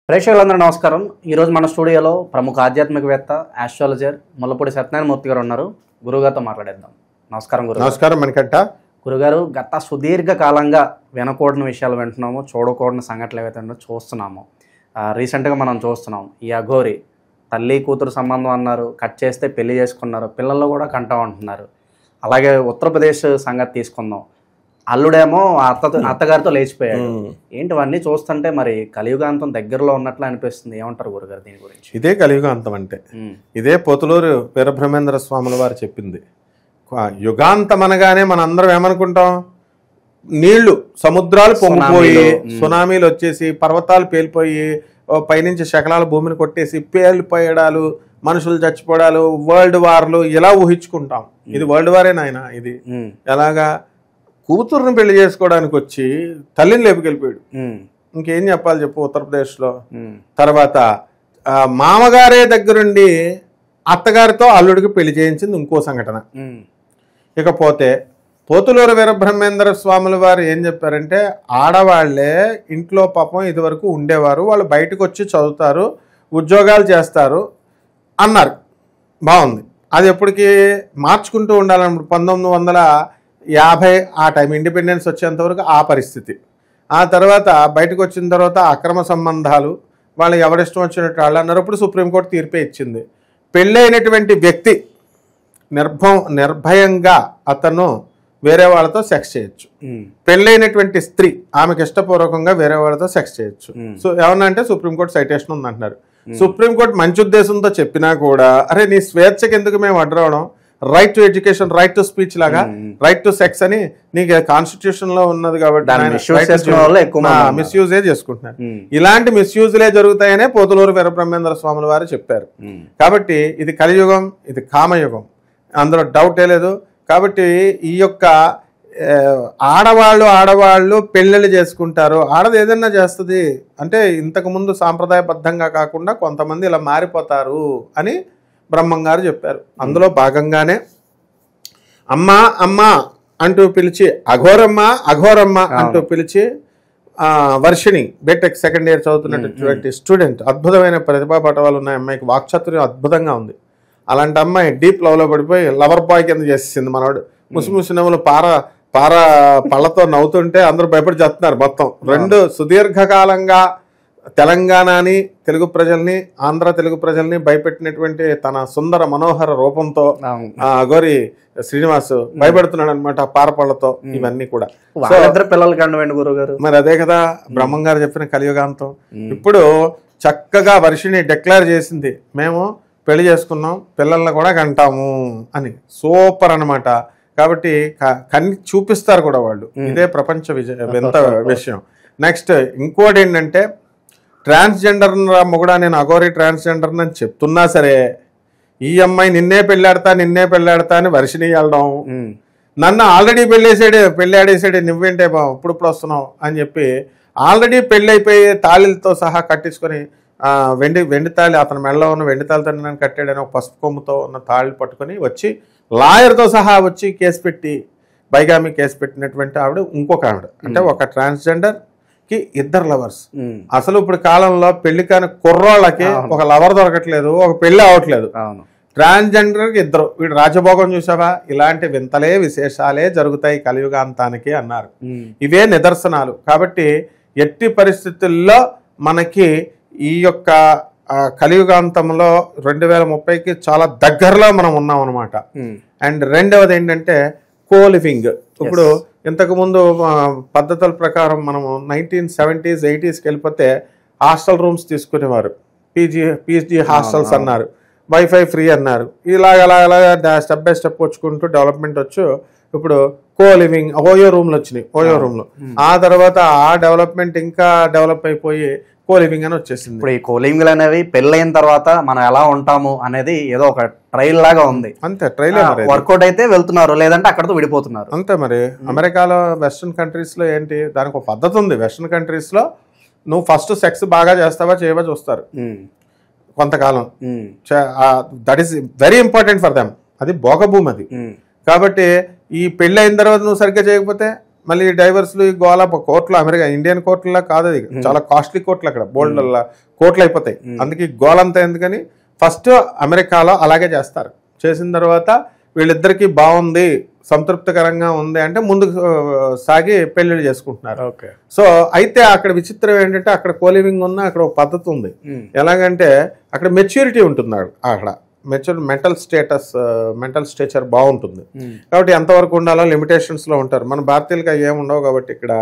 ప్రేక్షకులందరూ నమస్కారం. ఈరోజు మన స్టూడియోలో ప్రముఖ ఆధ్యాత్మికవేత్త ఆస్ట్రాలజర్ ముల్లపూడి సత్యనారాయణమూర్తి గారు ఉన్నారు. గురుగారితో మాట్లాడేద్దాం. నమస్కారం గురు. నమస్కారం మణికంఠ. గురుగారు, గత సుదీర్ఘ కాలంగా వినకూడని విషయాలు వింటున్నాము, చూడకూడని సంఘటనలు ఏవైతే ఉన్నాయో చూస్తున్నాము. రీసెంట్గా మనం చూస్తున్నాం ఈ అఘోరి తల్లి కూతురు సంబంధం అన్నారు, కట్ చేస్తే పెళ్లి చేసుకున్నారు, పిల్లల్లో కూడా కంటా ఉంటున్నారు. అలాగే ఉత్తరప్రదేశ్ సంగతి తీసుకుందాం, అల్లుడేమో అత్తగారితో లేచిపోయాడు. ఏంటివన్నీ చూస్తుంటే మరి కలియుగాంతం దగ్గరలో ఉన్నట్లు అనిపిస్తుంది. ఏమంటారు గురుగారు దీని గురించి? ఇదే కలియుగాంతం అంటే ఇదే పోతులూరు వీరబ్రహ్మేంద్ర స్వాముల వారు చెప్పింది. యుగాంతం అనగానే మనందరం ఏమనుకుంటాం? నీళ్లు సముద్రాలు పొంగిపోయి, సునామీలు వచ్చేసి, పర్వతాలు పేలిపోయి, పైనుంచి శకలాల భూమిని కొట్టేసి పేలిపోయడాలు, మనుషులు చచ్చిపోవడాలు, వరల్డ్ వార్లు ఇలా ఊహించుకుంటాం. ఇది వరల్డ్ వారే నాయన. ఇది ఎలాగా? కూతురుని పెళ్లి చేసుకోవడానికి వచ్చి తల్లిని లేపుకెళ్ళిపోయాడు. ఇంకేం చెప్పాలి చెప్పు ఉత్తరప్రదేశ్లో. తర్వాత మామగారే దగ్గరుండి అత్తగారితో అల్లుడికి పెళ్లి చేయించింది ఇంకో సంఘటన. ఇకపోతే పోతులూరు వీరబ్రహ్మేంద్ర స్వాముల వారు ఏం చెప్పారంటే, ఆడవాళ్లే ఇంట్లో పాపం ఇదివరకు ఉండేవారు, వాళ్ళు బయటకు వచ్చి చదువుతారు, ఉద్యోగాలు చేస్తారు అన్నారు. బాగుంది. అది ఎప్పటికీ మార్చుకుంటూ ఉండాలన్నప్పుడు 1950 ఆ టైం ఇండిపెండెన్స్ వచ్చేంత వరకు ఆ పరిస్థితి. ఆ తర్వాత బయటకు వచ్చిన తర్వాత అక్రమ సంబంధాలు, వాళ్ళు ఎవరిష్టం వచ్చినట్టు వాళ్ళు అన్నారు. ఇప్పుడు సుప్రీంకోర్టు తీర్పే ఇచ్చింది. పెళ్ళైనటువంటి వ్యక్తి నిర్భయంగా అతను వేరే వాళ్ళతో సెక్స్ చేయొచ్చు. పెళ్ళైనటువంటి స్త్రీ ఆమెకు ఇష్టపూర్వకంగా వేరే వాళ్ళతో సెక్స్ చేయొచ్చు. సో ఏమన్నా అంటే సుప్రీంకోర్టు సైటేషన్ ఉందంటున్నారు. సుప్రీంకోర్టు మంచి ఉద్దేశంతో చెప్పినా కూడా, అరే నీ స్వేచ్ఛకి ఎందుకు మేము అడ్డరావడం? Right to education, right to speech లాగా రైట్ టు సెక్స్ అని నీకు కాన్స్టిట్యూషన్ లో ఉన్నది కాబట్టి మిస్యూజే చేసుకుంటున్నారు. ఇలాంటి మిస్యూజ్లే జరుగుతాయనే పోతులూరు వీరబ్రహ్మేంద్ర స్వాముల వారు చెప్పారు. కాబట్టి ఇది కలియుగం, ఇది కామయుగం, అందులో డౌటే లేదు. కాబట్టి ఈ యొక్క ఆడవాళ్ళు పెళ్ళిళ్ళు చేసుకుంటారు. ఆడది ఏదైనా చేస్తుంది అంటే ఇంతకుముందు సాంప్రదాయబద్ధంగా కాకుండా కొంతమంది ఇలా మారిపోతారు అని బ్రహ్మంగారు చెప్పారు. అందులో భాగంగానే అమ్మా అమ్మా అంటూ పిలిచి, అఘోరమ్మ అఘోరమ్మ అంటూ పిలిచి, వర్షిణి బీటెక్ సెకండ్ ఇయర్ చదువుతున్నటువంటి స్టూడెంట్, అద్భుతమైన ప్రతిభా పటవాలు ఉన్నాయి అమ్మాయికి, వాక్చాతుర్యం అద్భుతంగా ఉంది. అలాంటి అమ్మాయి డీప్ లవ్లో పడిపోయి లవర్ బాయ్ కింద చేసేసింది మనవాడు. ముసిముసినములు పార పళ్ళతో నవ్వుతుంటే అందరూ భయపడి చేస్తున్నారు. మొత్తం రెండు సుదీర్ఘకాలంగా తెలంగాణని, తెలుగు ప్రజల్ని, ఆంధ్ర తెలుగు ప్రజల్ని భయపెట్టినటువంటి తన సుందర మనోహర రూపంతో అఘోరి శ్రీనివాస్ భయపెడుతున్నాడు అనమాట పారపళ్ళతో. ఇవన్నీ కూడా మరి అదే కదా బ్రహ్మంగారు చెప్పిన కలియుగాంతం. ఇప్పుడు చక్కగా వర్షిని డిక్లేర్ చేసింది, మేము పెళ్లి చేసుకున్నాం, పిల్లల్ని కూడా కంటాము అని. సూపర్ అనమాట. కాబట్టి కన్ని చూపిస్తారు కూడా వాళ్ళు. ఇదే ప్రపంచ వింత విషయం. నెక్స్ట్ ఇంకోటి ఏంటంటే, ట్రాన్స్జెండర్ మొగుడా, నేను అఘోరి ట్రాన్స్జెండర్ అని చెప్తున్నా సరే, ఈ అమ్మాయి నిన్నే పెళ్ళాడతా అని వర్షిని వెళ్ళడం, నన్ను ఆల్రెడీ పెళ్ళాడేసాడే నువ్వేంటే ఇప్పుడు వస్తున్నావు అని చెప్పి ఆల్రెడీ పెళ్ళైపోయి తాళిలతో సహా కట్టించుకొని, వెండి తాళి, అతని మెడలో ఉన్న వెండి తాళితో నన్ను కట్టాడని ఒక పసుపు కొమ్ముతో ఉన్న తాళి పట్టుకొని వచ్చి లాయర్తో సహా వచ్చి కేసు పెట్టి, బైగామి కేసు పెట్టినటువంటి ఆవిడ ఇంకొక ఆవిడ. అంటే ఒక ట్రాన్స్జెండర్ కి ఇద్దరు లవర్స్. అసలు ఇప్పుడు కాలంలో పెళ్లి కాని కుర్రోళ్ళకి ఒక లవర్ దొరకట్లేదు, ఒక పెళ్లి అవ్వట్లేదు. ట్రాన్స్జెండర్ కి ఇద్దరు. వీడు రాజభోగం చూసావా? ఇలాంటి వింతలే విశేషాలే జరుగుతాయి కలియుగాంతానికి అన్నారు. ఇవే నిదర్శనాలు. కాబట్టి ఎట్టి పరిస్థితుల్లో మనకి ఈ యొక్క కలియుగాంతంలో 2030కి చాలా దగ్గరలో మనం ఉన్నాం అనమాట. అండ్ రెండవది ఏంటంటే కోలివింగ్. ఇప్పుడు ఇంతకుముందు పద్ధతుల ప్రకారం మనము 1970s 80sకి వెళ్ళిపోతే హాస్టల్ రూమ్స్ తీసుకునేవారు. పీజీ హాస్టల్స్ అన్నారు, వైఫై ఫ్రీ అన్నారు. ఇలాగ స్టెప్ బై స్టెప్ వచ్చుకుంటూ డెవలప్మెంట్ వచ్చు. ఇప్పుడు కోలివింగ్, ఓయో రూమ్లు వచ్చినాయి. ఓయో రూమ్లు ఆ తర్వాత ఆ డెవలప్మెంట్ ఇంకా డెవలప్ అయిపోయి కోలివింగ్ అని వచ్చేసింది. ఇప్పుడు ఈ కోలివింగ్లు అనేవి పెళ్ళైన తర్వాత మనం ఎలా ఉంటాము అనేది ఏదో ఒక ట్రైల్ లాగా ఉంది. అంతే, ట్రైల్ వర్కౌట్ అయితే వెళ్తున్నారు, లేదంటే అక్కడతో విడిపోతున్నారు. అంతే. మరి అమెరికాలో, వెస్ట్రన్ కంట్రీస్ లో ఏంటి, దానికి ఒక పద్ధతి ఉంది. వెస్ట్రన్ కంట్రీస్ లో నువ్వు ఫస్ట్ సెక్స్ బాగా చేస్తావా చేయవా చూస్తారు కొంతకాలం. That is very important for them. అది భోగభూమి అది. కాబట్టి ఈ పెళ్ళి అయిన తర్వాత నువ్వు సరిగ్గా చేయకపోతే మళ్ళీ డైవర్స్లు గోల కోర్టులు, అమెరికా ఇండియన్ కోర్టులా కాదు, అది చాలా కాస్ట్లీ కోర్టులు, అక్కడ బోల్డ్ కోర్టులు అయిపోతాయి. అందుకే గోలంతా ఎందుకని ఫస్ట్ అమెరికాలో అలాగే చేస్తారు. చేసిన తర్వాత వీళ్ళిద్దరికీ బాగుంది, సంతృప్తికరంగా ఉంది అంటే ముందుకు సాగి పెళ్లిళ్ళు చేసుకుంటున్నారు. సో అయితే అక్కడ విచిత్రం ఏంటంటే అక్కడ కోలివింగ్ ఉన్న అక్కడ ఒక పద్ధతి ఉంది. ఎలాగంటే అక్కడ మెచ్యూరిటీ ఉంటున్నాడు, అక్కడ మెంటల్ స్టేచర్ బాగుంటుంది. కాబట్టి ఎంతవరకు ఉండాలో లిమిటేషన్స్ లో ఉంటారు. మన భారతీయులకి అవి ఏమి ఉండవు. కాబట్టి ఇక్కడ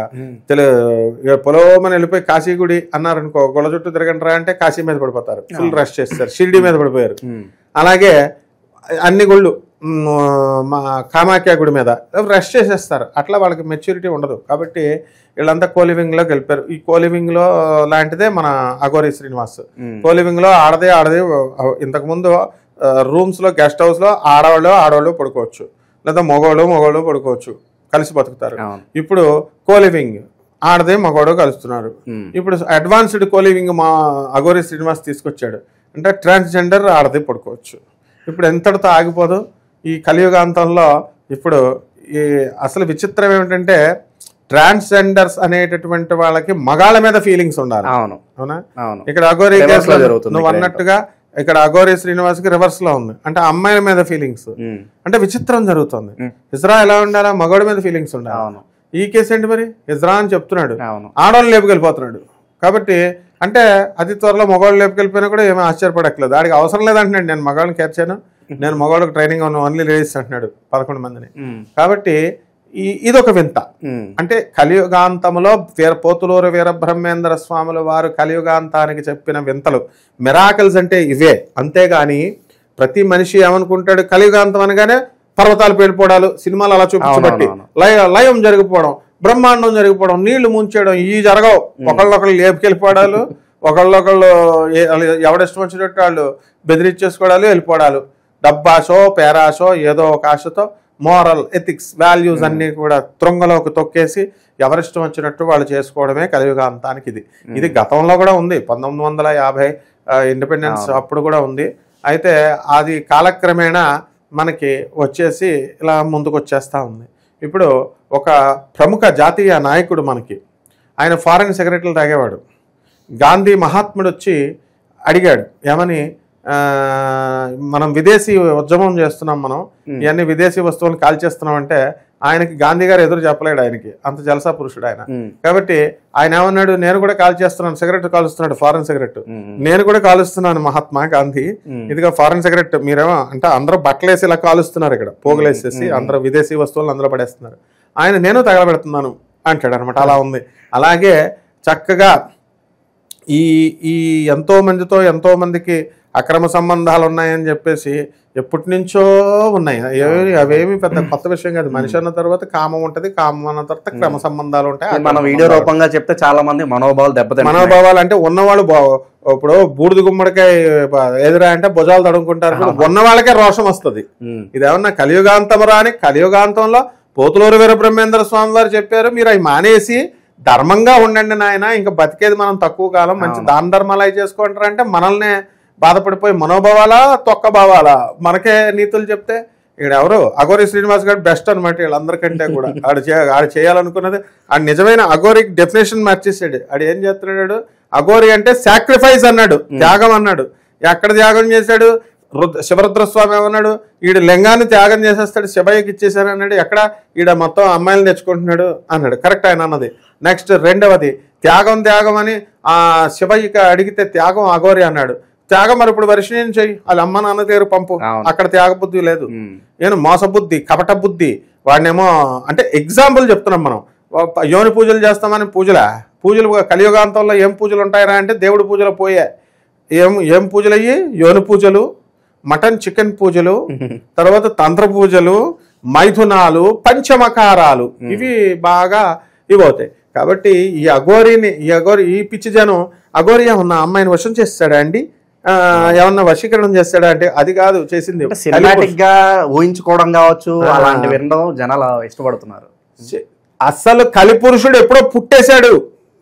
పొలవమని వెళ్ళిపోయి కాశీగుడి అన్నారనుకో, గొల్ల చుట్టూ తిరగంటారా అంటే కాశీ మీద పడిపోతారు, ఫుల్ రష్ చేస్తారు. షిరిడి మీద పడిపోయారు. అలాగే అన్ని గుళ్ళు, మా కామాఖ్య గుడి మీద రష్ చేసేస్తారు. అట్లా వాళ్ళకి మెచ్యూరిటీ ఉండదు. కాబట్టి వీళ్ళంతా కోలివింగ్లోకి వెళ్ళిపోయారు. ఈ కోలివింగ్లో లాంటిదే మన అఘోరి శ్రీనివాస్. కోలివింగ్లో ఆడదే ఇంతకుముందు రూమ్స్లో గెస్ట్ హౌస్లో ఆడవాళ్ళు పడుకోవచ్చు, లేదా మగవాళ్ళు పడుకోవచ్చు, కలిసి బతుకుతారు. ఇప్పుడు కోలివింగ్ ఆడదే మగవాడు కలుస్తున్నారు. ఇప్పుడు అడ్వాన్స్డ్ కోలివింగ్ మా అఘోరి శ్రీనివాస్ తీసుకొచ్చాడు. అంటే ట్రాన్స్జెండర్ ఆడదే పడుకోవచ్చు. ఇప్పుడు ఎంతటితో ఆగిపోదు ఈ కలియుగాంతంలో. ఇప్పుడు ఈ అసలు విచిత్రం ఏమిటంటే ట్రాన్స్జెండర్స్ అనేటటువంటి వాళ్ళకి మగాళ్ళ మీద ఫీలింగ్స్ ఉండాలి. అవునా? ఇక్కడ అఘోరి నువ్వు అన్నట్టుగా ఇక్కడ అఘోరి శ్రీనివాస్ కి రివర్స్ లో ఉంది. అంటే అమ్మాయిల మీద ఫీలింగ్స్, అంటే విచిత్రం జరుగుతుంది. ఇజ్రా ఎలా ఉండాలా? మగవాడి మీద ఫీలింగ్స్ ఉండాలి. ఈ కేసు ఏంటి మరి? ఇజ్రా అని చెప్తున్నాడు, ఆడవాళ్ళు లేపుకెళ్ళిపోతున్నాడు. కాబట్టి అంటే అతి త్వరలో మగవాళ్ళు లేపుకెళ్ళిపోయినా కూడా ఏమీ ఆశ్చర్యపడట్లేదు. దానికి అవసరం లేదంటున్నాడు. నేను మగవాళ్ళని కేర్చాను, నేను మగవాళ్ళకి ట్రైనింగ్ ఓన్లీ లేడీస్ అంటున్నాడు 11 మందిని. కాబట్టి ఇదొక వింత. అంటే కలియుగాంతములో పోతులూరు వీరబ్రహ్మేంద్ర స్వాముల వారు కలియుగాంతానికి చెప్పిన వింతలు, మిరాకిల్స్ అంటే ఇవే. అంతేగాని ప్రతి మనిషి ఏమనుకుంటాడు, కలియుగాంతం అనగానే పర్వతాలు పేలిపోవడాలు, సినిమాలు అలా చూపించబట్టి లయం జరిగిపోవడం, బ్రహ్మాండం జరిగిపోవడం, నీళ్లు ముంచేయడం, ఈ జరగవు. ఒకళ్ళొకళ్ళు లేపుకెళ్ళిపోవడాలు, ఒకళ్ళొకళ్ళు ఎవడిష్టం వచ్చినట్టు వాళ్ళు బెదిరించేసుకోవడాలు, వెళ్ళిపోవడాలు, డబ్బాషో పేరాషో ఏదో ఒక ఆశతో మోరల్ ఎథిక్స్ వాల్యూస్ అన్ని కూడా త్రొంగలోకి తొక్కేసి ఎవరిష్టం వచ్చినట్టు వాళ్ళు చేసుకోవడమే కలియుగాంతానికి. ఇది గతంలో కూడా ఉంది. 1950 ఇండిపెండెన్స్ అప్పుడు కూడా ఉంది. అయితే అది కాలక్రమేణా మనకి వచ్చేసి ఇలా ముందుకు వచ్చేస్తూ ఉంది. ఇప్పుడు ఒక ప్రముఖ జాతీయ నాయకుడు మనకి, ఆయన ఫారెన్ సెక్రటరీలు తాగేవాడు. గాంధీ మహాత్ముడు వచ్చి అడిగాడు, ఏమని, మనం విదేశీ ఉద్యమం చేస్తున్నాం, మనం ఇవన్నీ విదేశీ వస్తువులను కాల్చేస్తున్నాం అంటే ఆయనకి గాంధీ గారు ఎదురు చెప్పలేడు. ఆయనకి అంత జలసా పురుషుడు ఆయన. కాబట్టి ఆయన ఏమన్నాడు, నేను కూడా కాల్ చేస్తున్నాను, సిగరెట్ కాలుస్తున్నాడు, ఫారెన్ సిగరెట్, నేను కూడా కాలుస్తున్నాను మహాత్మా గాంధీ, ఇదిగా ఫారెన్ సిగరెట్. మీరేమో అంటే అందరూ బట్టలేసి ఇలా కాలుస్తున్నారు, ఇక్కడ పోగులేసేసి అందరూ విదేశీ వస్తువులను అందులో పడేస్తున్నారు, ఆయన నేను తగలబెడుతున్నాను అంటాడు అనమాట. అలా ఉంది. అలాగే చక్కగా ఈ ఎంతో మందికి అక్రమ సంబంధాలు ఉన్నాయని చెప్పేసి ఎప్పటి నుంచో ఉన్నాయి. అవేమి పెద్ద కొత్త విషయం కాదు. మనిషి అన్న తర్వాత కామం ఉంటది, కామం అన్న తర్వాత క్రమ సంబంధాలు ఉంటాయి. మన వీడియో రూపంగా చెప్తే చాలా మంది మనోభావాలు అంటే ఉన్నవాళ్ళు ఇప్పుడు బూడిద గుమ్మడికాయ ఎదురా అంటే భుజాలు తడుముకుంటారు, ఉన్న వాళ్ళకే రోషం వస్తుంది. ఇదేమన్నా కలియుగాంతమరా అని కలియుగాంతంలో పోతులూరు వీరబ్రహ్మేంద్ర స్వామి వారు చెప్పారు, మీరు అవి మానేసి ధర్మంగా ఉండండి నాయన, ఇంకా బతికేది మనం తక్కువ కాలం, మంచి దాన ధర్మాలు అవి చేసుకుంటారు అంటే మనల్నే బాధపడిపోయి మనోభావాలా తొక్క భావాలా మనకే నీతులు చెప్తే ఇక్కడ ఎవరు అఘోరి శ్రీనివాస్ గారు బెస్ట్ అనమాట వీళ్ళందరికంటే కూడా. ఆడు చేయాలనుకున్నది ఆడు నిజమైన అఘోరికి డెఫినేషన్ మార్చేసాడు. ఆడు ఏం చేస్తున్నాడు, అఘోరి అంటే సాక్రిఫైస్ అన్నాడు, త్యాగం అన్నాడు. ఎక్కడ త్యాగం చేశాడు? శివరుద్రస్వామి ఏమన్నాడు, ఈడు లింగాన్ని త్యాగం చేసేస్తాడు, శివయ్యకి ఇచ్చేసాను అన్నాడు. ఎక్కడ ఈడ మొత్తం అమ్మాయిలు తెచ్చుకుంటున్నాడు అన్నాడు. కరెక్ట్ ఆయన అన్నది. నెక్స్ట్ రెండవది త్యాగం అని ఆ శివయ్యకి అడిగితే త్యాగం అఘోరి అన్నాడు. త్యాగం మరి ఇప్పుడు వర్షం చెయ్యి, వాళ్ళ అమ్మ నాన్న దగ్గర పంపు, అక్కడ త్యాగ బుద్ధి లేదు. నేను మోసబుద్ధి, కపట బుద్ధి, వాడినేమో అంటే ఎగ్జాంపుల్ చెప్తున్నాం మనం. యోని పూజలు చేస్తామని పూజలు కలియుగాంతంలో ఏం పూజలు ఉంటాయరా అంటే దేవుడి పూజలు పోయే. ఏం పూజలు అయ్యి? యోని పూజలు, మటన్ చికెన్ పూజలు, తర్వాత తంత్ర పూజలు, మైథునాలు, పంచమకారాలు, ఇవి బాగా ఇవవుతాయి. కాబట్టి ఈ అఘోరి ఈ పిచ్చి జనం అఘోరి ఏమన్నా అమ్మాయిని వశం చేస్తాడా అండి, ఏమన్నా వశీకరణం చేస్తాడా అంటే అది కాదు చేసింది. సినిమాటిక్ గా ఊహించుకోవడం కావచ్చు, అలాంటి వినడం జనాలు ఇష్టపడుతున్నారు. అసలు కలిపురుషుడు ఎప్పుడో పుట్టేశాడు.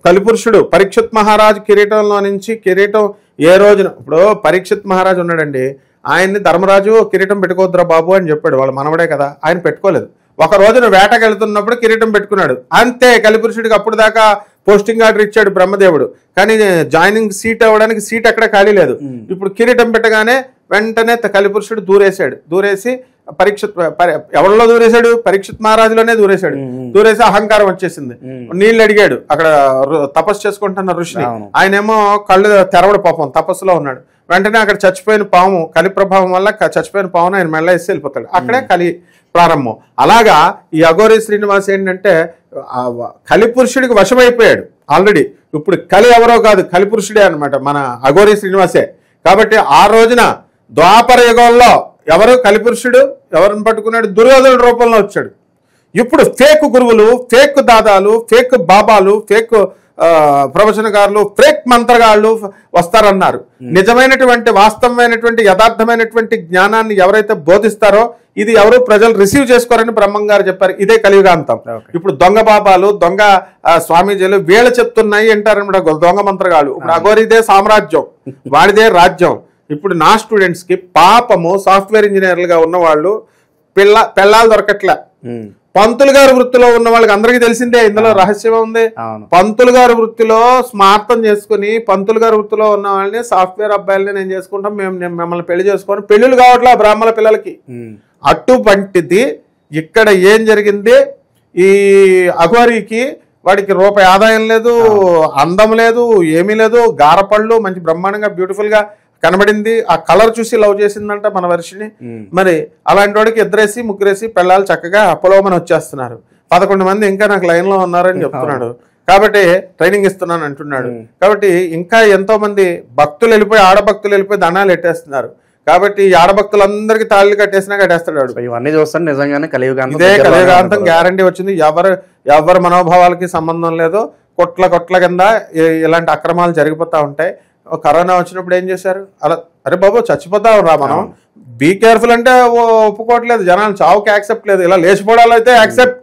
కలిపురుషుడు పరీక్షిత్ మహారాజు కిరీటంలో నుంచి కిరీటం ఏ రోజున, ఇప్పుడు పరీక్షిత్ మహారాజు ఉన్నాడండి, ఆయన్ని ధర్మరాజు కిరీటం పెట్టుకోవద్దురా బాబు అని చెప్పాడు, వాళ్ళ మనవడే కదా, ఆయన పెట్టుకోలేదు. ఒక రోజున వేటకెళ్తున్నప్పుడు కిరీటం పెట్టుకున్నాడు అంతే. కలిపురుషుడికి అప్పుడు దాకా పోస్టింగ్ ఆర్డర్ ఇచ్చాడు బ్రహ్మదేవుడు, కానీ జాయినింగ్ సీట్ అవ్వడానికి సీట్ ఎక్కడ ఖాళీ లేదు. ఇప్పుడు కిరీటం పెట్టగానే వెంటనే కలిపురుషుడు దూరేసి పరీక్షిత్ ఎవరిలో దూరేశాడు? పరీక్షిత్ మహారాజులోనే దూరేసి అహంకారం వచ్చేసింది. నీళ్ళు అడిగాడు అక్కడ తపస్సు చేసుకుంటున్న ఋషిని, ఆయనేమో కళ్ళు తెరవడు పాపం, తపస్సులో ఉన్నాడు. వెంటనే అక్కడ చచ్చిపోయిన పాము, కలి ప్రభావం వల్ల చచ్చిపోయిన పామును ఆయన మెళ్ళ వేసి వెళ్ళిపోతాడు. అక్కడే కలి ప్రారంభం. అలాగా ఈ అఘోరి శ్రీనివాస్ ఏంటంటే కలిపురుషుడికి వశమైపోయాడు ఆల్రెడీ. ఇప్పుడు కలి ఎవరో కాదు, కలిపురుషుడే అనమాట, మన అఘోరి శ్రీనివాసే. కాబట్టి ఆ రోజున ద్వాపర యుగంలో ఎవరు కలిపురుషుడు ఎవరిని పట్టుకున్నాడు? దుర్యోధనుడి రూపంలో వచ్చాడు. ఇప్పుడు ఫేక్ గురువులు, ఫేక్ దాదాలు, ఫేక్ బాబాలు, ఫేక్ ప్రవచనకారులు, ఫేక్ మంత్రగాళ్ళు వస్తారన్నారు. నిజమైనటువంటి వాస్తవమైనటువంటి యథార్థమైనటువంటి జ్ఞానాన్ని ఎవరైతే బోధిస్తారో ఇది ఎవరు ప్రజలు రిసీవ్ చేసుకోరని బ్రహ్మం గారు చెప్పారు. ఇదే కలియుగాంతం. ఇప్పుడు దొంగ బాబాలు, దొంగ స్వామీజీలు వీళ్ళు చెప్తున్నాయి అంటారనమాట దొంగ మంత్రగాళ్ళు. ఇప్పుడు అఘోరిదే సామ్రాజ్యం, వాడిదే రాజ్యం. ఇప్పుడు నా స్టూడెంట్స్ కి పాపము సాఫ్ట్వేర్ ఇంజనీర్లుగా ఉన్న వాళ్ళు పెళ్ళాలు దొరకట్లే. పంతులు గారి వృత్తిలో ఉన్న వాళ్ళకి అందరికీ తెలిసిందే ఇందులో రహస్యం ఉంది. పంతులు గారి వృత్తిలో స్మార్థం చేసుకుని పంతులు గారి వృత్తిలో ఉన్న వాళ్ళని సాఫ్ట్వేర్ అబ్బాయిలని నేను చేసుకుంటాం, మేము మిమ్మల్ని పెళ్లి చేసుకొని పెళ్లిళ్ళు కావట్లే బ్రాహ్మణ పిల్లలకి. అటువంటిది ఇక్కడ ఏం జరిగింది? ఈ అఘోరికి వాడికి రూపాయి ఆదాయం లేదు, అందం లేదు, ఏమీ లేదు. గారపళ్ళు మంచి బ్రహ్మాండంగా బ్యూటిఫుల్ గా కనబడింది. ఆ కలర్ చూసి లవ్ చేసిందంట మన వర్షిని. మరి అలాంటి వాడికి ఇద్దరేసి ముగ్గురేసి పెళ్ళాలు చక్కగా పొలవమని వచ్చేస్తున్నారు. 11 మంది ఇంకా నాకు లైన్ లో ఉన్నారని చెప్తున్నాడు. కాబట్టి ట్రైనింగ్ ఇస్తున్నాను అంటున్నాడు. కాబట్టి ఇంకా ఎంతో మంది భక్తులు వెళ్ళిపోయి ఆడభక్తులు వెళ్ళిపోయి దండాలు ఎట్టేస్తున్నారు. కాబట్టి ఈ ఆడభక్తులందరికీ తాళి కట్టేస్తాడు. ఇవన్నీ చూస్తాను నిజంగానే ఇదే కలియుగాంతం గ్యారంటీ వచ్చింది. ఎవరి మనోభావాలకి సంబంధం లేదు. కొట్ల కింద ఇలాంటి అక్రమాలు జరిగిపోతా ఉంటాయి. కరోనా వచ్చినప్పుడు ఏం చేశారు? అలా అరే బాబు చచ్చిపోతాం రా మనం, బీ కేర్ఫుల్ అంటే ఒప్పుకోవట్లేదు జనాలు, చావుకి యాక్సెప్ట్ లేదు. ఇలా లేచిపోవడాలు అయితే యాక్సెప్ట్.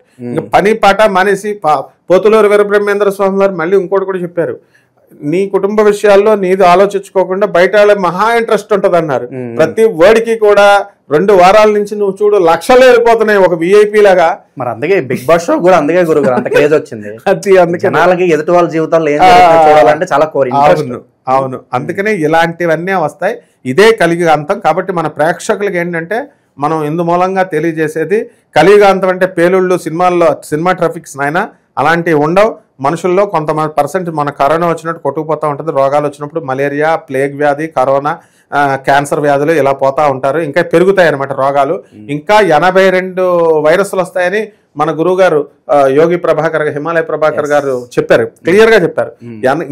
పని పాట మానేసి పోతులూరు వీరబ్రహ్మేంద్ర స్వామి వారు మళ్ళీ ఇంకోటి కూడా చెప్పారు, నీ కుటుంబ విషయాల్లో నీది ఆలోచించుకోకుండా బయట మహా ఇంట్రెస్ట్ ఉంటది అన్నారు. ప్రతి వర్డ్కి కూడా 2 వారాల నుంచి నువ్వు చూడు లక్షలు వెళ్ళిపోతున్నాయి ఒక విఐపి లాగా. మరి అందుకే బిగ్ బాస్ షో కూడా అందుకే గురుగారు అంత క్రేజ్ వచ్చింది. అందుకే జనాలకి ఎదుటి వాళ్ళ జీవితాల్లో ఏం చూడాలంటే చాలా అవును. అందుకనే ఇలాంటివన్నీ వస్తాయి. ఇదే కలియుగాంతం. కాబట్టి మన ప్రేక్షకులకి ఏంటంటే మనం ఇందు మూలంగా తెలియజేసేది కలియుగాంతం అంటే పేలుళ్ళు సినిమాల్లో సినిమా ట్రాఫిక్స్ నాయన అలాంటివి ఉండవు. మనుషుల్లో కొంతమంది పర్సెంట్ మన కరోనా వచ్చినట్టు కొట్టుకుపోతూ ఉంటుంది. రోగాలు వచ్చినప్పుడు మలేరియా, ప్లేగ్ వ్యాధి, కరోనా, క్యాన్సర్ వ్యాధులు ఇలా పోతా ఉంటారు. ఇంకా పెరుగుతాయి అన్నమాట రోగాలు. ఇంకా 82 వైరస్లు వస్తాయని మన గురువు గారు యోగి ప్రభాకర్, హిమాలయ ప్రభాకర్ గారు చెప్పారు, క్లియర్ గా చెప్పారు.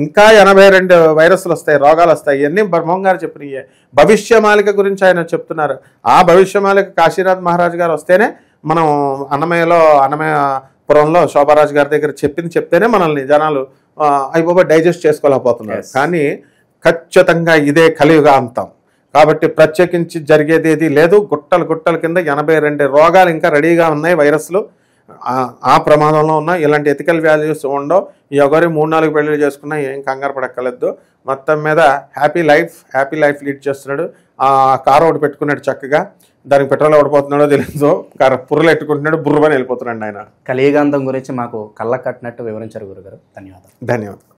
ఇంకా 82 వైరస్లు వస్తాయి, రోగాలు వస్తాయి. ఇవన్నీ బ్రహ్మం గారు చెప్పినయే. భవిష్యమాలిక గురించి ఆయన చెప్తున్నారు. ఆ భవిష్యమాలిక కాశీనాథ్ మహారాజ్ గారు వస్తేనే మనం అన్నమయపురంలో శోభారాజు గారి దగ్గర చెప్తేనే మనల్ని జనాలు అయిపోయి డైజెస్ట్ చేసుకోలేకపోతున్నారు. కానీ ఖచ్చితంగా ఇదే కలియుగాంతం. కాబట్టి ప్రత్యేకించి జరిగేది ఏది లేదు. గుట్టల కింద 82 రోగాలు ఇంకా రెడీగా ఉన్నాయి, వైరస్లు ఆ ప్రమాదంలో ఉన్నాయి. ఇలాంటి ఎథికల్ వాల్యూస్ ఉండవు. ఈ ఒకరి 3-4 పెళ్లి చేసుకున్నా ఏం కంగారు పడక్కర్లేదు. మొత్తం మీద హ్యాపీ లైఫ్ లీడ్ చేస్తున్నాడు. ఆ కారు ఒకటి పెట్టుకున్నాడు చక్కగా, దానికి పెట్రోల్ ఓడిపోతున్నాడో తెలియదు, పుర్రలు ఎట్టుకుంటున్నాడు, బుర్రమని వెళ్ళిపోతున్నాడు ఆయన. కలియుగాంతం గురించి మాకు కళ్ళ కట్టినట్టు వివరించారు గురుగారు. ధన్యవాదాలు.